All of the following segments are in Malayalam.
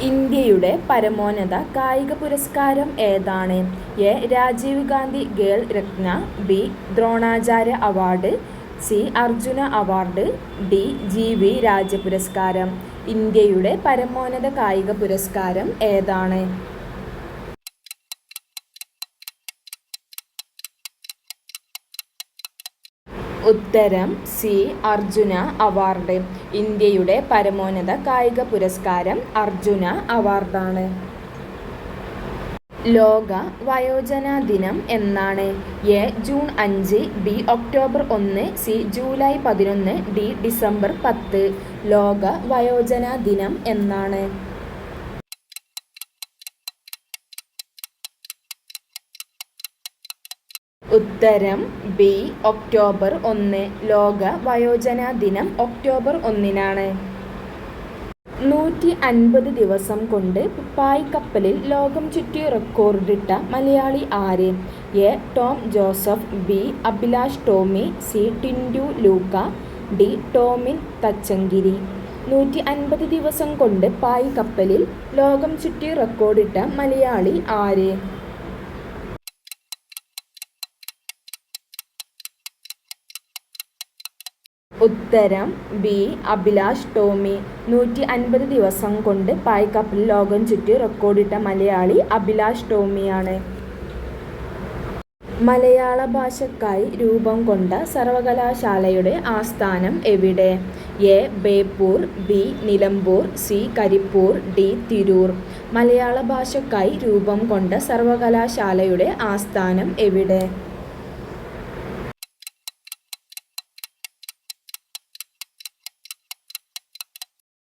ഇന്ത്യയുടെ പരമോന്നത കായിക പുരസ്കാരം ഏതാണ്? A. Rajiv Gandhi Khel Ratna, B. Dronacharya award, C. Arjuna award, D. GV. Raja പുരസ്കാരം. ഇന്ത്യയുടെ പരമോന്നത കായിക പുരസ്കാരം ഏതാണ്? ഉത്തരം സി. അർജുന അവാർഡ്. ഇന്ത്യയുടെ പരമോന്നത കായിക പുരസ്കാരം അർജുന അവാർഡാണ്. ലോക വയോജന ദിനം എന്നാണ്? A. June 5, B. October 1, C. July 11, D. December 10. ലോക വയോജന ദിനം എന്നാണ്? ഉത്തരം ബി. ഒക്ടോബർ 1. ലോക വയോജന ദിനം ഒക്ടോബർ 1-നാണ്. 150 ദിവസം കൊണ്ട് പായ്ക്കപ്പലിൽ ലോകം ചുറ്റി റെക്കോർഡിട്ട മലയാളി ആര്? A. Tom Joseph, B. Abhilash Tomy, C. Tintu Luka, D. Tomin Thachankary. 150 ദിവസം കൊണ്ട് പായ്ക്കപ്പലിൽ ലോകം ചുറ്റി റെക്കോർഡിട്ട മലയാളി ആര്? ഉത്തരം ബി. അഭിലാഷ് ടോമി. 150 ദിവസം കൊണ്ട് പായ്ക്കപ്പലിൽ ലോകം ചുറ്റി റെക്കോർഡിട്ട മലയാളി അഭിലാഷ് ടോമിയാണ്. മലയാള ഭാഷയ്ക്കായി രൂപം കൊണ്ട സർവകലാശാലയുടെ ആസ്ഥാനം എവിടെ? A. Beypore, B. Nilambur, C. Karipur, D. Tirur. മലയാള ഭാഷയ്ക്കായി രൂപം കൊണ്ട സർവകലാശാലയുടെ ആസ്ഥാനം എവിടെ?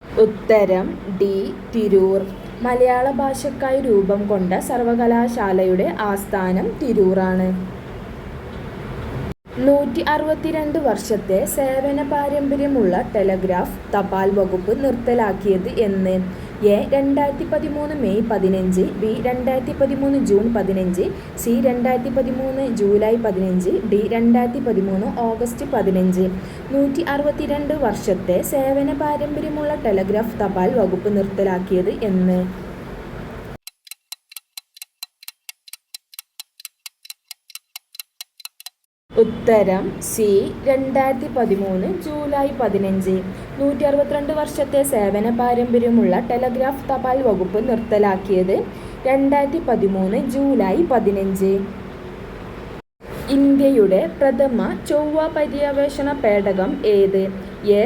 ഉത്തരം ഡി. തിരൂർ. മലയാള ഭാഷയ്ക്കായി രൂപം കൊണ്ട സർവകലാശാലയുടെ ആസ്ഥാനം തിരൂറാണ്. 162 വർഷത്തെ സേവന പാരമ്പര്യമുള്ള ടെലഗ്രാഫ് തപാൽ വകുപ്പ് നിർത്തലാക്കിയത് എന്ന്? A. 2013 May 15, B. 2013 June 15, C. 2013 July 15, D. 2013 August 15. 162 വർഷത്തെ സേവന പാരമ്പര്യമുള്ള ടെലഗ്രാഫ് തപാൽ വകുപ്പ് നിർത്തലാക്കിയത് എന്ന്? ഉത്തരം സി. 2013 ജൂലൈ 15. 162 വർഷത്തെ സേവന പാരമ്പര്യമുള്ള ടെലഗ്രാഫ് തപാൽ വകുപ്പ് നിർത്തലാക്കിയത് 2013 ജൂലൈ 15. ഇന്ത്യയുടെ പ്രഥമ ചൊവ്വ പര്യവേഷണ പേടകം ഏത്? A.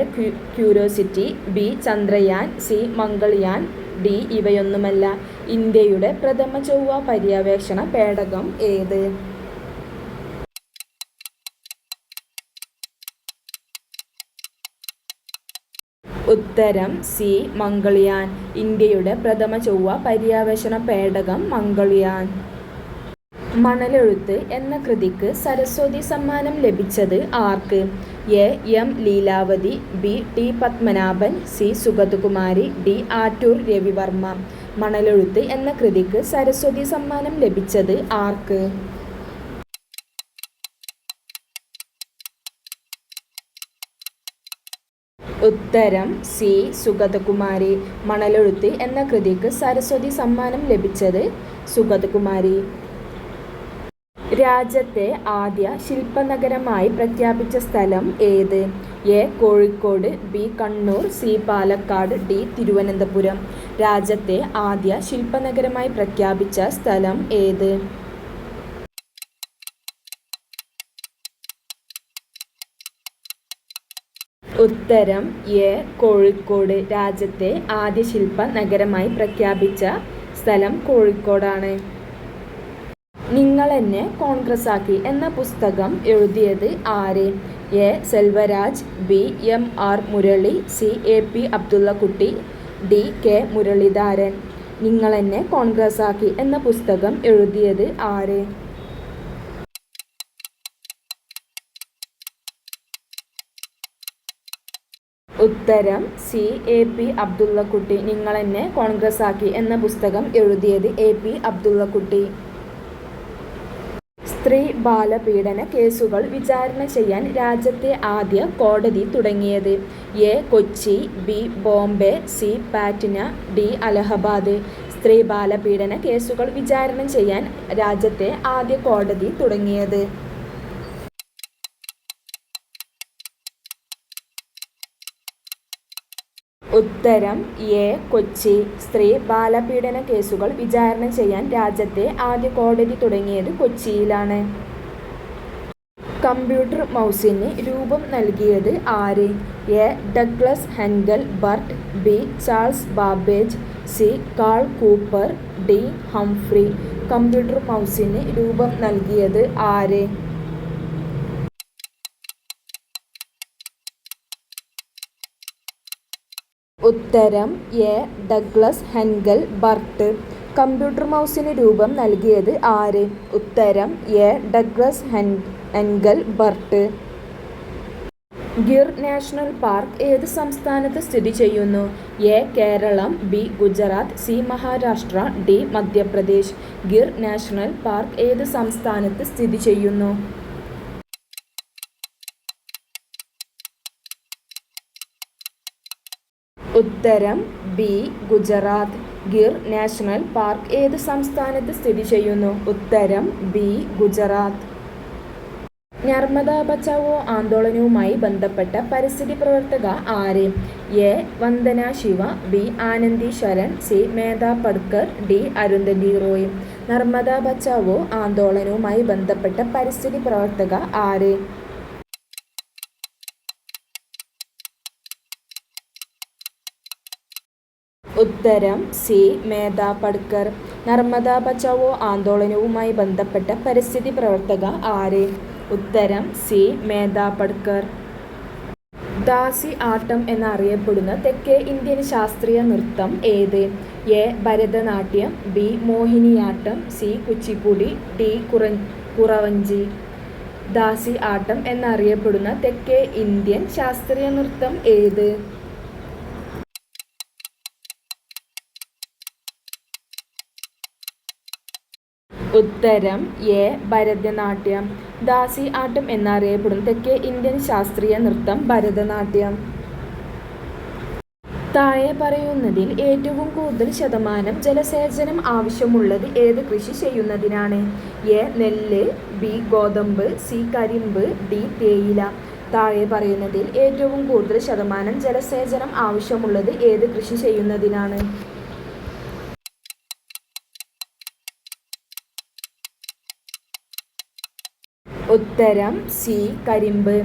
Curiosity, B. Chandrayaan, C. Mangalyaan, D. ഇവയൊന്നുമല്ല. ഇന്ത്യയുടെ പ്രഥമ ചൊവ്വ പര്യവേഷണ പേടകം ഏത്? ഉത്തരം സി. മംഗൾയാൻ. ഇന്ത്യയുടെ പ്രഥമ ചൊവ്വ പര്യവേഷണ പേടകം മംഗൾയാൻ. മണലെഴുത്ത് എന്ന കൃതിക്ക് സരസ്വതി സമ്മാനം ലഭിച്ചത് ആർക്ക്? A. M. Leelavathi, B. T. Padmanabhan, C. Sugathakumari, D. Attoor Ravivarma. Manalezhuthu എന്ന കൃതിക്ക് സരസ്വതി സമ്മാനം ലഭിച്ചത് ആർക്ക്? ഉത്തരം സി. സുഗതകുമാരി. മണലെഴുത്ത് എന്ന കൃതിക്ക് സരസ്വതി സമ്മാനം ലഭിച്ചത് സുഗതകുമാരി. രാജ്യത്തെ ആദ്യ ശില്പനഗരമായി പ്രഖ്യാപിച്ച സ്ഥലം ഏത്? A. Kozhikode, B. Kannur, C. Palakkad, D. Thiruvananthapuram. രാജ്യത്തെ ആദ്യ ശില്പനഗരമായി പ്രഖ്യാപിച്ച സ്ഥലം ഏത്? ഉത്തരം എ. കോഴിക്കോട്. രാജ്യത്തെ ആദ്യ ശില്പ നഗരമായി പ്രഖ്യാപിച്ച സ്ഥലം കോഴിക്കോടാണ്. നിങ്ങളെന്നെ കോൺഗ്രസ്സാക്കി എന്ന പുസ്തകം എഴുതിയത് ആര്? A. Selvaraj, B. M. R. Murali, C. A. P. Abdullakutty, D. K. Muraleedharan. നിങ്ങളെന്നെ കോൺഗ്രസ്സാക്കി എന്ന പുസ്തകം എഴുതിയത് ആര്? ഉത്തരം സി. എ. പി. അബ്ദുള്ളക്കുട്ടി. നിങ്ങളെന്നെ കോൺഗ്രസ്സാക്കി എന്ന പുസ്തകം എഴുതിയത് എ. പി. അബ്ദുള്ളക്കുട്ടി. സ്ത്രീ ബാലപീഡന കേസുകൾ വിചാരണ ചെയ്യാൻ രാജ്യത്തെ ആദ്യ കോടതി തുടങ്ങിയത്? A. Kochi, B. Bombay, C. Patna, D. Allahabad. സ്ത്രീ ബാലപീഡന കേസുകൾ വിചാരണ ചെയ്യാൻ രാജ്യത്തെ ആദ്യ കോടതി തുടങ്ങിയത്? ഉത്തരം എ. കൊച്ചി. സ്ത്രീ ബാലപീഡന കേസുകൾ വിചാരണ ചെയ്യാൻ രാജ്യത്തെ ആദ്യ കോടതി തുടങ്ങിയത് കൊച്ചിയിലാണ്. കമ്പ്യൂട്ടർ മൗസിന് രൂപം നൽകിയത് ആര്? A. Douglas Engelbart, B. Charles Babbage, C. Carl Cooper, D. Humphrey. Computer മൗസിന് രൂപം നൽകിയത് ആര്? ഉത്തരം A. Douglas Engelbart. Computer മൗസിന് രൂപം നൽകിയത് ആര്? ഉത്തരം A. Douglas Engelbart. Gir national park ഏത് സംസ്ഥാനത്ത് സ്ഥിതി ചെയ്യുന്നു? A. Kerala, B. Gujarat, C. Maharashtra, D. Madhya Pradesh. Gir national park ഏത് സംസ്ഥാനത്ത് സ്ഥിതി ചെയ്യുന്നു? ഉത്തരം B. Gujarat. Gir national park ഏത് സംസ്ഥാനത്ത് സ്ഥിതി ചെയ്യുന്നു? ഉത്തരം ബി. ഗുജറാത്ത്. നർമ്മദ ബച്ചാവോ ആന്തോളനവുമായി ബന്ധപ്പെട്ട പരിസ്ഥിതി പ്രവർത്തക ആര്? A. Vandana Shiva, B. Anandi Sharan, C. Medha Patkar, D. Arundhati Roy. Narmada Bachao ആന്തോളനവുമായി ബന്ധപ്പെട്ട പരിസ്ഥിതി പ്രവർത്തക ആര്? ഉത്തരം സി. മേധാ പട്കർ. നർമ്മദ ബച്ചാവോ ആന്തോളനവുമായി ബന്ധപ്പെട്ട പരിസ്ഥിതി പ്രവർത്തക ആര്? ഉത്തരം സി. മേധാ പട്കർ. ദാസി ആട്ടം എന്നറിയപ്പെടുന്ന തെക്കേ ഇന്ത്യൻ ശാസ്ത്രീയ നൃത്തം ഏത്? A. Bharatanatyam, B. Mohiniyattam, C. Kuchipudi, D. Kuravanchi. Dasi Attam എന്നറിയപ്പെടുന്ന തെക്കേ ഇന്ത്യൻ ശാസ്ത്രീയ നൃത്തം ഏത്? ഉത്തരം എ. ഭരതനാട്യം. ദാസി ആട്ടം എന്നറിയപ്പെടുന്ന തെക്കേ ഇന്ത്യൻ ശാസ്ത്രീയ നൃത്തം ഭരതനാട്യം. താഴെ പറയുന്നതിൽ ഏറ്റവും കൂടുതൽ ശതമാനം ജലസേചനം ആവശ്യമുള്ളത് ഏത് കൃഷി ചെയ്യുന്നതിനാണ്? എ. നെല്ല്, ബി. ഗോതമ്പ്, സി. കരിമ്പ്, ഡി. തേയില. താഴെ പറയുന്നതിൽ ഏറ്റവും കൂടുതൽ ശതമാനം ജലസേചനം ആവശ്യമുള്ളത് ഏത് കൃഷി ചെയ്യുന്നതിനാണ്? ഉത്തരം സി. കരിമ്പ്.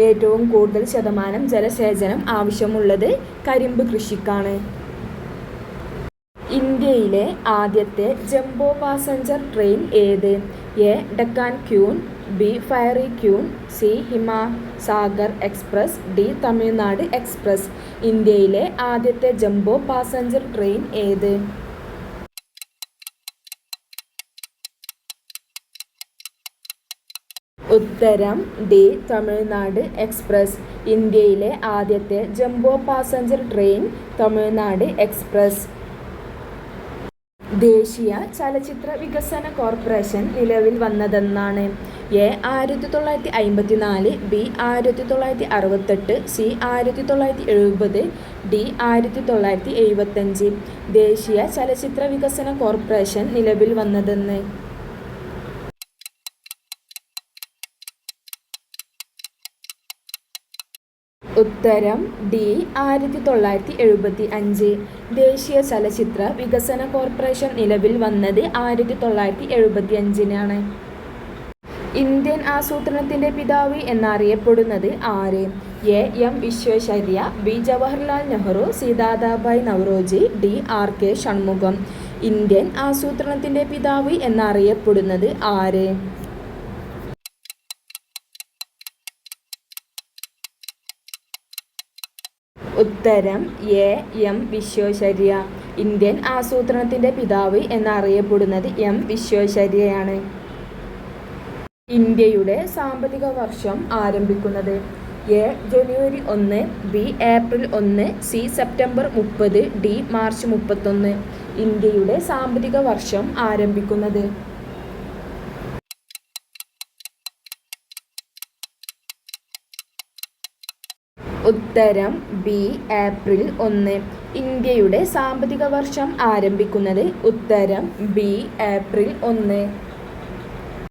ഏറ്റവും കൂടുതൽ ശതമാനം ജലസേചനം ആവശ്യമുള്ളത് കരിമ്പ് കൃഷിക്കാണ്. ഇന്ത്യയിലെ ആദ്യത്തെ ജംബോ പാസഞ്ചർ ട്രെയിൻ ഏത്? A. Deccan queen, B. Fairy queen, C. Himsagar express, D. Tamil Nadu express. ഇന്ത്യയിലെ ആദ്യത്തെ ജംബോ പാസഞ്ചർ ട്രെയിൻ ഏത്? ഉത്തരം ഡി. തമിഴ്നാട് എക്സ്പ്രസ്. ഇന്ത്യയിലെ ആദ്യത്തെ jumbo passenger train Tamil Nadu express. ദേശീയ ചലച്ചിത്ര വികസന കോർപ്പറേഷൻ നിലവിൽ വന്നതെന്നാണ്? എ. 1954, ബി. 1968, സി. 1970, ഡി. 1975. ദേശീയ ചലച്ചിത്ര വികസന കോർപ്പറേഷൻ നിലവിൽ വന്നതെന്ന്? ഉത്തരം ഡി. 1975. ദേശീയ ചലച്ചിത്ര വികസന കോർപ്പറേഷൻ നിലവിൽ വന്നത് 1975-നാണ്. ഇന്ത്യൻ ആസൂത്രണത്തിൻ്റെ പിതാവ് എന്നറിയപ്പെടുന്നത് ആര്? A. M. Visvesvaraya, B. Jawaharlal Nehru, C. Dadabhai Naoroji, D. R. K. Shanmugham. Indian ആസൂത്രണത്തിൻ്റെ പിതാവ് എന്നറിയപ്പെടുന്നത് ആര്? ഉത്തരം എ. എം. വിശ്വേശ്വരയ്യ. ഇന്ത്യൻ ആസൂത്രണത്തിൻ്റെ പിതാവ് എന്നറിയപ്പെടുന്നത് എം. വിശ്വേശ്വരയ്യയാണ്. ഇന്ത്യയുടെ സാമ്പത്തിക വർഷം ആരംഭിക്കുന്നത്? എ. ജനുവരി 1, B. April 1, C. September 30, D. March 31. ഇന്ത്യയുടെ സാമ്പത്തിക വർഷം ആരംഭിക്കുന്നത്? ഉത്തരം ബി ഏപ്രിൽ 1. ഇന്ത്യയുടെ സാമ്പത്തിക വർഷം ആരംഭിക്കുന്നത് ഉത്തരം ബി ഏപ്രിൽ 1.